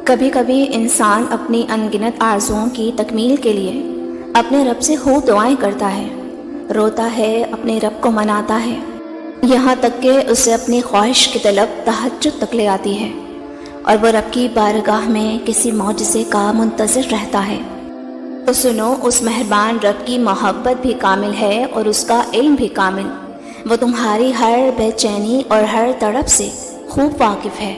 کبھی کبھی انسان اپنی انگنت آرزوؤں کی تکمیل کے لیے اپنے رب سے خوب دعائیں کرتا ہے، روتا ہے، اپنے رب کو مناتا ہے، یہاں تک کہ اسے اپنی خواہش کی طلب تہجد تک لے آتی ہے، اور وہ رب کی بارگاہ میں کسی معجزے کا منتظر رہتا ہے۔ تو سنو، اس مہربان رب کی محبت بھی کامل ہے اور اس کا علم بھی کامل۔ وہ تمہاری ہر بے چینی اور ہر تڑپ سے خوب واقف ہے،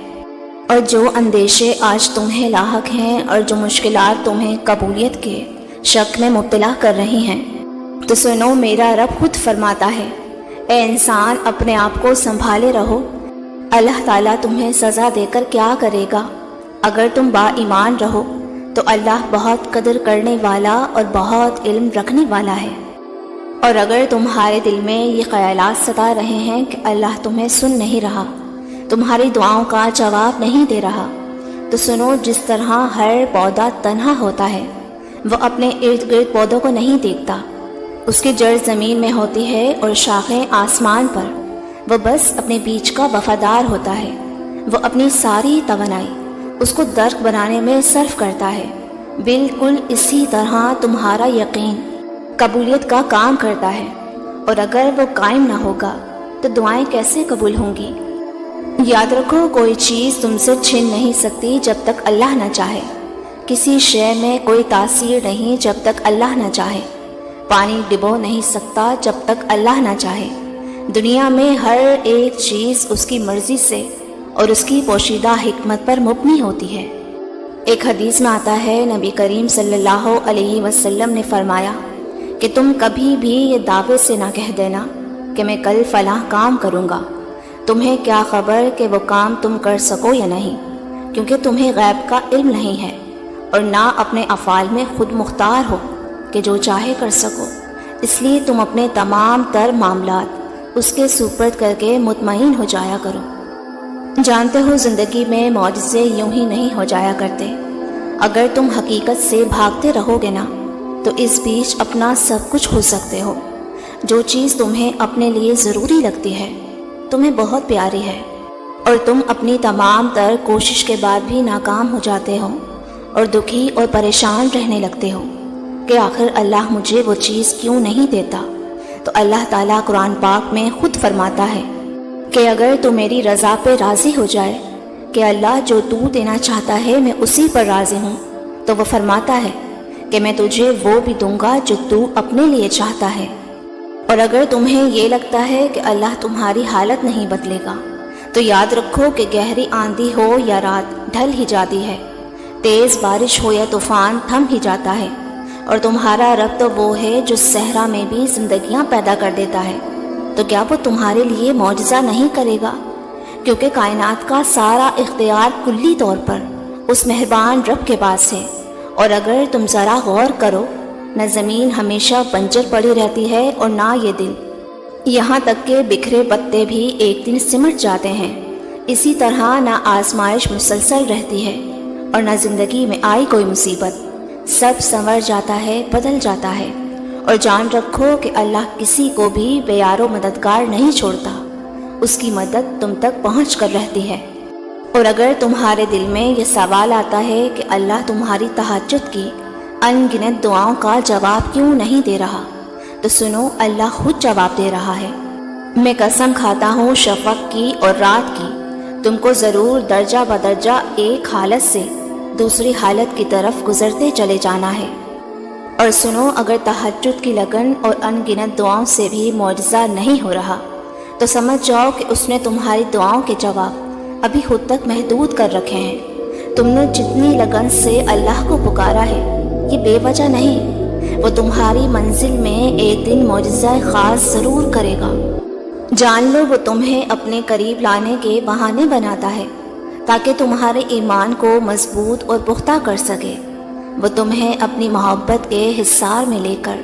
اور جو اندیشے آج تمہیں لاحق ہیں اور جو مشکلات تمہیں قبولیت کے شک میں مبتلا کر رہی ہیں، تو سنو، میرا رب خود فرماتا ہے، اے انسان، اپنے آپ کو سنبھالے رہو۔ اللہ تعالیٰ تمہیں سزا دے کر کیا کرے گا؟ اگر تم با ایمان رہو تو اللہ بہت قدر کرنے والا اور بہت علم رکھنے والا ہے۔ اور اگر تمہارے دل میں یہ خیالات ستا رہے ہیں کہ اللہ تمہیں سن نہیں رہا، تمہاری دعاؤں کا جواب نہیں دے رہا، تو سنو، جس طرح ہر پودا تنہا ہوتا ہے، وہ اپنے ارد گرد پودوں کو نہیں دیکھتا، اس کی جڑ زمین میں ہوتی ہے اور شاخیں آسمان پر، وہ بس اپنے بیج کا وفادار ہوتا ہے، وہ اپنی ساری توانائی اس کو درخت بنانے میں صرف کرتا ہے۔ بالکل اسی طرح تمہارا یقین قبولیت کا کام کرتا ہے، اور اگر وہ قائم نہ ہوگا تو دعائیں کیسے قبول ہوں گی؟ یاد رکھو، کوئی چیز تم سے چھن نہیں سکتی جب تک اللہ نہ چاہے، کسی شے میں کوئی تاثیر نہیں جب تک اللہ نہ چاہے، پانی ڈبو نہیں سکتا جب تک اللہ نہ چاہے۔ دنیا میں ہر ایک چیز اس کی مرضی سے اور اس کی پوشیدہ حکمت پر مبنی ہوتی ہے۔ ایک حدیث میں آتا ہے، نبی کریم صلی اللہ علیہ وسلم نے فرمایا کہ تم کبھی بھی یہ دعوے سے نہ کہہ دینا کہ میں کل فلاں کام کروں گا، تمہیں کیا خبر کہ وہ کام تم کر سکو یا نہیں، کیونکہ تمہیں غیب کا علم نہیں ہے، اور نہ اپنے افعال میں خود مختار ہو کہ جو چاہے کر سکو، اس لیے تم اپنے تمام تر معاملات اس کے سپرد کر کے مطمئن ہو جایا کرو۔ جانتے ہو، زندگی میں معجزے یوں ہی نہیں ہو جایا کرتے۔ اگر تم حقیقت سے بھاگتے رہو گے نا، تو اس بیچ اپنا سب کچھ کھو سکتے ہو۔ جو چیز تمہیں اپنے لیے ضروری لگتی ہے، تمہیں بہت پیاری ہے، اور تم اپنی تمام تر کوشش کے بعد بھی ناکام ہو جاتے ہو اور دکھی اور پریشان رہنے لگتے ہو کہ آخر اللہ مجھے وہ چیز کیوں نہیں دیتا۔ تو اللہ تعالیٰ قرآن پاک میں خود فرماتا ہے کہ اگر تو میری رضا پہ راضی ہو جائے کہ اللہ جو تو دینا چاہتا ہے میں اسی پر راضی ہوں، تو وہ فرماتا ہے کہ میں تجھے وہ بھی دوں گا جو تو اپنے لیے چاہتا ہے۔ اور اگر تمہیں یہ لگتا ہے کہ اللہ تمہاری حالت نہیں بدلے گا، تو یاد رکھو کہ گہری آندھی ہو یا رات ڈھل ہی جاتی ہے، تیز بارش ہو یا طوفان تھم ہی جاتا ہے، اور تمہارا رب تو وہ ہے جو صحرا میں بھی زندگیاں پیدا کر دیتا ہے، تو کیا وہ تمہارے لیے معجزہ نہیں کرے گا؟ کیونکہ کائنات کا سارا اختیار کلی طور پر اس مہربان رب کے پاس ہے۔ اور اگر تم ذرا غور کرو، نہ زمین ہمیشہ بنجر پڑی رہتی ہے اور نہ یہ دل، یہاں تک کہ بکھرے پتے بھی ایک دن سمٹ جاتے ہیں۔ اسی طرح نہ آزمائش مسلسل رہتی ہے اور نہ زندگی میں آئی کوئی مصیبت، سب سنور جاتا ہے، بدل جاتا ہے۔ اور جان رکھو کہ اللہ کسی کو بھی بے یار و مددگار نہیں چھوڑتا، اس کی مدد تم تک پہنچ کر رہتی ہے۔ اور اگر تمہارے دل میں یہ سوال آتا ہے کہ اللہ تمہاری تہجد کی ان گنت دعاؤں کا جواب کیوں نہیں دے رہا، تو سنو، اللہ خود جواب دے رہا ہے۔ میں قسم کھاتا ہوں شفق کی اور رات کی، تم کو ضرور درجہ بدرجہ ایک حالت سے دوسری حالت کی طرف گزرتے چلے جانا ہے۔ اور سنو، اگر تہجد کی لگن اور ان گنت دعاؤں سے بھی معجزہ نہیں ہو رہا، تو سمجھ جاؤ کہ اس نے تمہاری دعاؤں کے جواب ابھی خود تک محدود کر رکھے ہیں۔ تم نے جتنی لگن سے اللہ کو پکارا ہے، یہ بے وجہ نہیں، وہ تمہاری منزل میں ایک دن معجزہ خاص ضرور کرے گا۔ جان لو، وہ تمہیں اپنے قریب لانے کے بہانے بناتا ہے تاکہ تمہارے ایمان کو مضبوط اور پختہ کر سکے۔ وہ تمہیں اپنی محبت کے حصار میں لے کر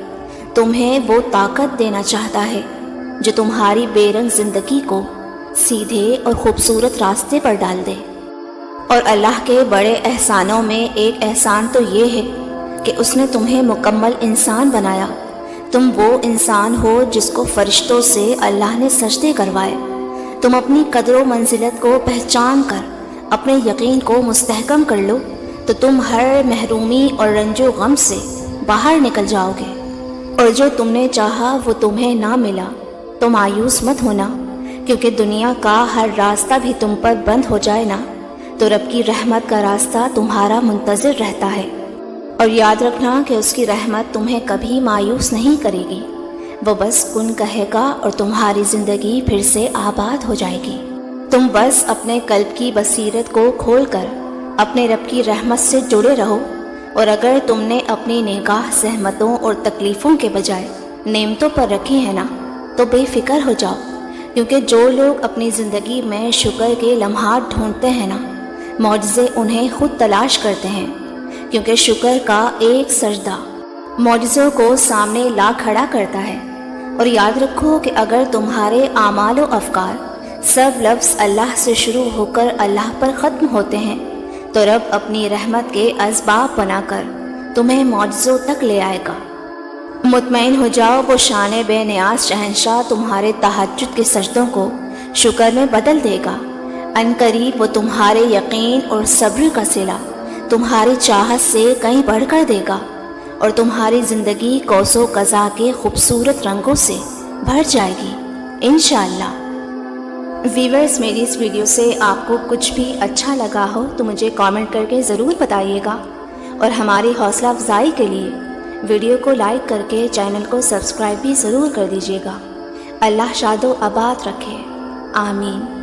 تمہیں وہ طاقت دینا چاہتا ہے جو تمہاری بے رنگ زندگی کو سیدھے اور خوبصورت راستے پر ڈال دے۔ اور اللہ کے بڑے احسانوں میں ایک احسان تو یہ ہے کہ اس نے تمہیں مکمل انسان بنایا۔ تم وہ انسان ہو جس کو فرشتوں سے اللہ نے سجدے کروائے۔ تم اپنی قدر و منزلت کو پہچان کر اپنے یقین کو مستحکم کر لو تو تم ہر محرومی اور رنج و غم سے باہر نکل جاؤ گے، اور جو تم نے چاہا وہ تمہیں نہ ملا تو مایوس مت ہونا، کیونکہ دنیا کا ہر راستہ بھی تم پر بند ہو جائے نا تو رب کی رحمت کا راستہ تمہارا منتظر رہتا ہے، اور یاد رکھنا کہ اس کی رحمت تمہیں کبھی مایوس نہیں کرے گی، وہ بس کن کہے گا اور تمہاری زندگی پھر سے آباد ہو جائے گی۔ تم بس اپنے قلب کی بصیرت کو کھول کر اپنے رب کی رحمت سے جڑے رہو، اور اگر تم نے اپنی نگاہ زحمتوں اور تکلیفوں کے بجائے نعمتوں پر رکھی ہے نا تو بے فکر ہو جاؤ، کیونکہ جو لوگ اپنی زندگی میں شکر کے لمحات ڈھونڈتے ہیں نا، معجزے انہیں خود تلاش کرتے ہیں، کیونکہ شکر کا ایک سجدہ معجزوں کو سامنے لا کھڑا کرتا ہے۔ اور یاد رکھو کہ اگر تمہارے اعمال و افکار سب لفظ اللہ سے شروع ہو کر اللہ پر ختم ہوتے ہیں تو رب اپنی رحمت کے اسباب بنا کر تمہیں معجزوں تک لے آئے گا۔ مطمئن ہو جاؤ، وہ شان بے نیاز شہنشاہ تمہارے تہجد کے سجدوں کو شکر میں بدل دے گا۔ ان قریب وہ تمہارے یقین اور صبر کا صلہ تمہاری چاہت سے کہیں بڑھ کر دے گا، اور تمہاری زندگی قوس و قزح کے خوبصورت رنگوں سے بھر جائے گی انشاءاللہ۔ ویورز، میری اس ویڈیو سے آپ کو کچھ بھی اچھا لگا ہو تو مجھے کامنٹ کر کے ضرور بتائیے گا، اور ہماری حوصلہ افزائی کے لیے ویڈیو کو لائک کر کے چینل کو سبسکرائب بھی ضرور کر دیجیے گا۔ اللہ شاد و آباد رکھے، آمین۔